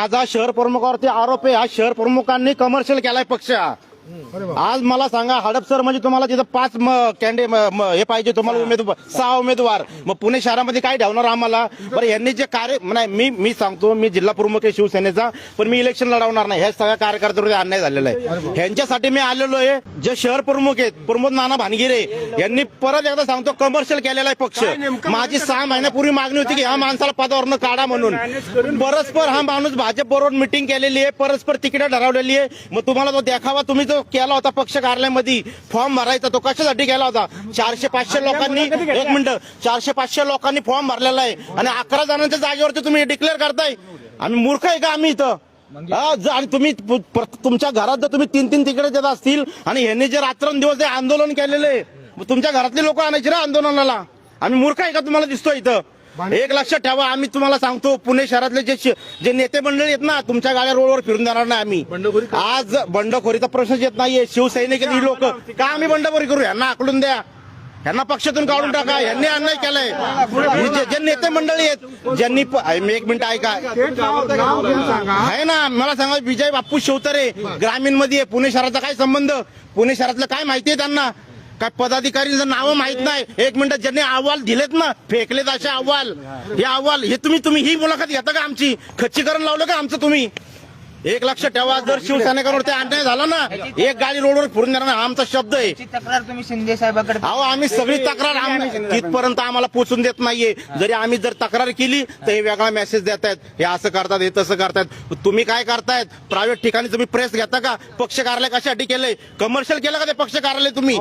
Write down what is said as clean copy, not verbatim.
माझा शहर प्रमुखावरती आरोप आहे. हा शहर प्रमुखांनी कमर्शियल केलाय पक्ष. आज मला सांगा, हडपसर म्हणजे तुम्हाला तिथं 5 हे पाहिजे तुम्हाला उमेदवार, 6 उमेदवार. मग पुणे शहरामध्ये काय ठेवणार आम्हाला? बरं, यांनी जे कार्य नाही, मी सांगतो, मी जिल्हा प्रमुख आहे शिवसेनेचा, पण मी इलेक्शन लढवणार नाही. ह्या सगळ्या कार्यकर्त्यांवर अन्याय झालेला आहे. ह्यांच्यासाठी मी आलेलो आहे. जे शहर प्रमुख आहेत प्रमोद नाना भानगिरे यांनी परत एकदा सांगतो कमर्शियल केलेला आहे पक्ष. माझी 6 महिन्यापूर्वी मागणी होती की ह्या माणसाला पदावरनं काढा म्हणून. परस्पर हा माणूस भाजप बरोबर मिटिंग केलेली आहे, परस्पर तिकीट ठरवलेली आहे. मग तुम्हाला तो देखावा तुम्ही जो केला होता पक्ष कार्यालयामध्ये फॉर्म भरायचा, तो कशासाठी केला होता? 400-500 लोकांनी, एक मिनिट, 400-500 लोकांनी फॉर्म भरलेला आहे आणि 11 जणांच्या जागेवरती तुम्ही डिक्लेअर करताय. आम्ही मूर्ख आहे का आम्ही इथं? आणि तुम्ही तुमच्या घरात जर तुम्ही 3-3 तिकडे देत असतील आणि ह्यांनी जे रात्रंदिवस जे आंदोलन केलेले, तुमच्या घरातले लोक आणायचे ना आंदोलनाला. आम्ही मूर्ख आहे का तुम्हाला दिसतो इथं? एक लक्षात ठेवा, आम्ही तुम्हाला सांगतो, पुणे शहरातले जे नेते मंडळी आहेत ना, तुमच्या गाड्या रोडवर फिरून देणार नाही आम्ही. आज बंडखोरीचा प्रश्नच येत नाहीये. शिवसैनिक ही लोक का आम्ही बंडखोरी करू? यांना आकडून द्या, यांना पक्षातून काढून टाका. यांनी अन्याय केलाय. जे नेते मंडळी आहेत ज्यांनी, एक मिनिट ऐका, आहे ना, मला सांगा, विजय बाप्पू शिवतरे ग्रामीण मध्ये, पुणे शहराचा काय संबंध? पुणे शहरातलं काय माहिती आहे त्यांना? काय पदाधिकाऱ्यांचं नावं माहित नाही? एक मिनिट, ज्यांनी अहवाल दिलेत ना, फेकलेत असे अहवाल, हे अहवाल, हे तुम्ही ही मुलाखत घेता का? आमची खच्चीकरण लावलं का आमचं तुम्ही? एक लक्षात ठेवा, जर शिवसैनिकांवरती अन्याय झाला ना, एक गाडी रोडवर फिरून देणार, हा आमचा शब्द आहे. तक्रार तुम्ही शिंदे साहेबांकडे, अहो, आम्ही सगळी तक्रार तिथपर्यंत आम्हाला पोहोचून देत नाहीये. जरी आम्ही जर तक्रार केली तर हे वेगळा मेसेज देत आहेत, हे असं करतात, हे तसं करतायत. तुम्ही काय करतायत? प्रायव्हेट ठिकाणी तुम्ही प्रेस घेता का? पक्ष कार्यालय कशासाठी केलंय? कमर्शियल केलं का ते पक्ष कार्यालय तुम्ही?